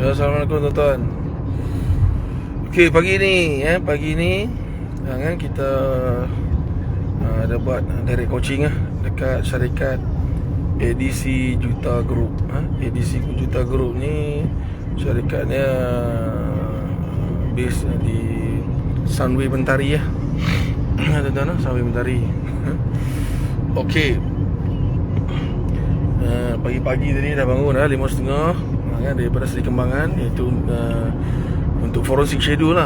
Assalamualaikum tuan-tuan. Okey, pagi ni kan kita ada buat direct coaching dekat syarikat ADC Juta Group. ADC Juta Group ni syarikatnya base di Sunway Mentari tuan-tuan, Sunway Mentari. Okey. Pagi-pagi tadi dah bangun 5.30 daripada Seri Kembangan, iaitu untuk forensic schedule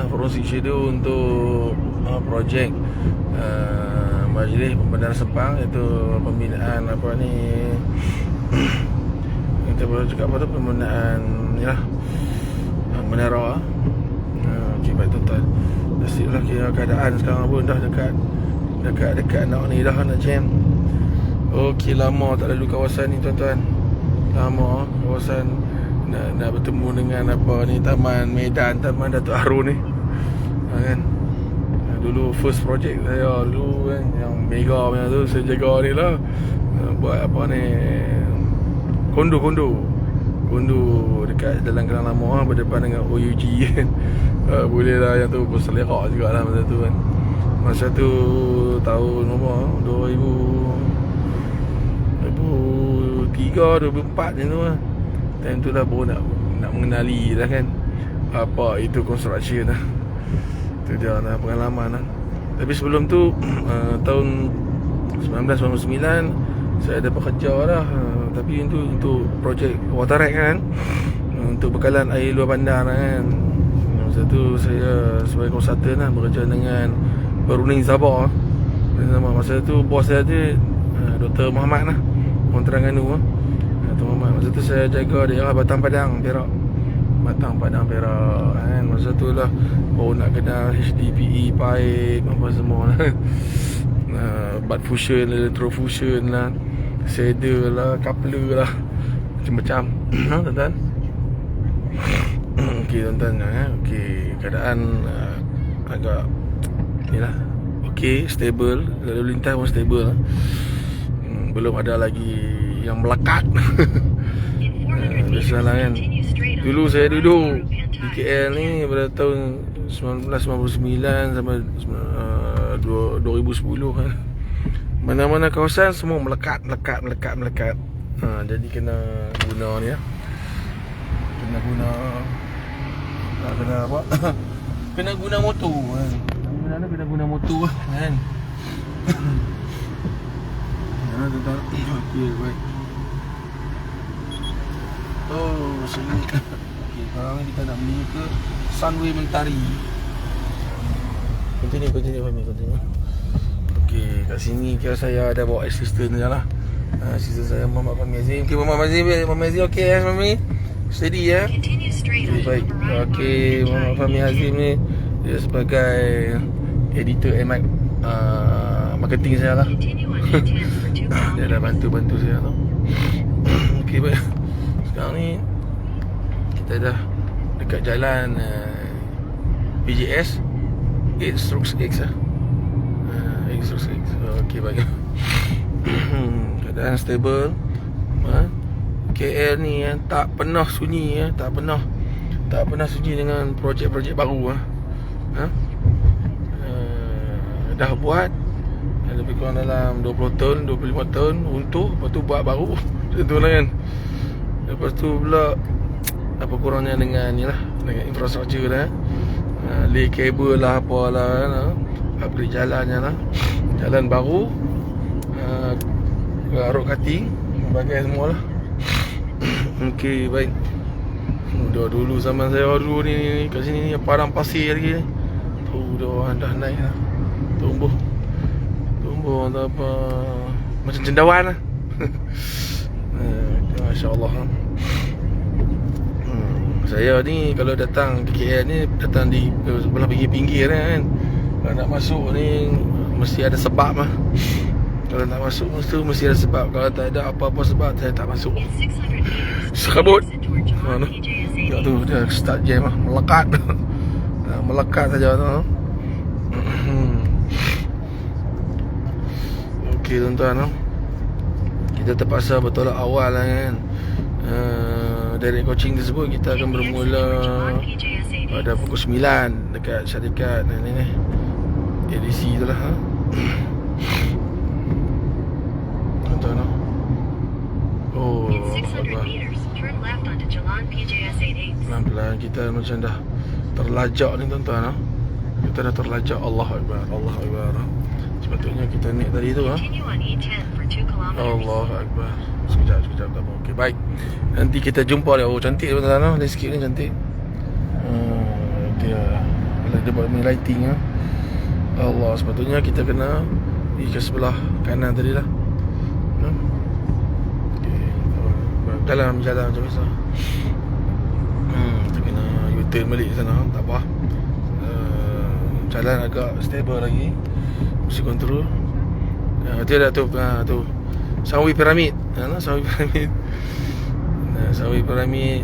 untuk projek Majlis Pembenaran Sepang, iaitu pembinaan kita boleh cakap pembinaan menara. Okey, baik tuan-tuan, pastilah kira keadaan sekarang pun dah dekat nak jam. Okey, lama tak lalu kawasan ni tuan-tuan. Lama kawasan nak bertemu dengan Taman Datuk Harun ni. Kan dulu first project saya dulu kan, yang mega punya tu, saya jaga ni lah, buat kondo dekat Jalan Kelang Lama berdepan dengan OUG kan. Boleh lah, yang tu berselerak jugalah masa tu kan. Masa tu tahun 2003, 2004 macam tu lah. Time tu dah baru nak mengenali dah kan apa itu construction lah. Itu dia lah pengalaman lah. Tapi sebelum tu tahun 1999 saya ada bekerja lah, tapi itu untuk projek Waterrek kan, untuk bekalan air luar bandar kan. Masa tu saya sebagai konsultan lah, bekerja dengan Berunding Sabah. Masa tu bos saya tu Dr. Muhammad lah, orang Terengganu lah. Masa tu saya jaga daerah Batang Padang Perak kan. Masa tu lah baru nak kenal HDPE, pipe apa semua lah. Butt fusion, electrofusion lah, shader lah, coupler lah, macam-macam. Tuan-tuan. Okey tuan-tuan, okey, keadaan agak ni lah, okey, stable, lalu lintas pun stable lah. Belum ada lagi yang melekat. Biasalah kan. Dulu saya duduk di KL ni pada tahun 1999 sampai 2010 kan. Mana-mana kawasan semua melekat. Jadi kena guna ni ya. Kena apa? Kena guna motor kan. Kena guna motor kan. Tuan-tuan. Okey, baik. Sini. Okey, sekarang kita nak pergi ke Sunway Mentari. Continue Fahmi. Okey, kat sini kira saya ada bawa assistant je lah. Assistant saya Muhammad Fahmi Azim. Okey, Muhammad Azim okey Fahmi? Steady ya? Okay, baik. Okey, Muhammad Fahmi Azim ni dia sebagai editor marketing saya lah. Dia dah bantu saya tu. Okey, baik. Sekarang ni kita dah dekat jalan PJS 8/X lah. 8/X. Okey, baik. Keadaan stable. KL ni tak pernah sunyi tak pernah sunyi dengan projek-projek baru dah buat lebih kurang dalam 20 tahun, 25 tahun untuk, lepas tu buat baru. Macam tu lah kan. Lepas tu pula apa kurangnya dengan dengan infrastruktur lah, lay kabel lah, apalah kan, upgrade jalannya lah, jalan baru, road cutting, bagai semua lah. Okey, baik. Dulu zaman saya dulu ni kat sini ni padang pasir lagi. Tu dah naik lah. Tumbuh atau apa, macam cendawan lah. Masya-Allah. Saya ni kalau datang ke KL ni, datang di sebelah pinggir kan. Kalau nak masuk ni mesti ada sebab lah. Kalau nak masuk mesti ada sebab. Kalau tak ada apa-apa sebab, saya tak masuk. Serabut. Tengok tu dia start jam lah, melekat saja tu. Okey tuan-tuan, kita terpaksa bertolak awal lah kan. direct coaching tersebut kita akan bermula pada pukul 9 dekat syarikat ni ADC tu lah. Tuan-tuan no? Oh, pelan-pelan kita macam dah terlajak ni tuan-tuan no? Kita dah terlajak. Allah Akbar, Allah Akbar. Sepatutnya kita naik tadi tu Allah Akbar. Sekejap tak apa. Okey, baik. Nanti kita jumpa dia. Oh, cantik tuan-tuan no? Landscape ni cantik. Dia dia buat ni lighting Allah, sepatutnya kita kena pergi ke sebelah kanan tadi lah. Okay. Dalam jalan macam biasa. Kita kena U-turn balik sana. Tak apa. Jalan agak stable lagi. Mesti kontrol. Dia dah tu. Sawi Piramid. Sawi Piramid. Sawi Piramid,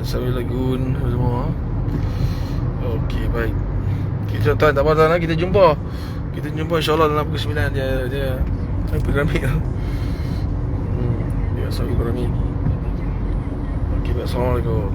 Sawi Lagoon semua. Okey, baik. Kita tuan tak apa tuan, kita jumpa. Kita jumpa insya-Allah dalam pukul 9 dia Piramid. Dia Sawi Piramid. Okey, assalamualaikum.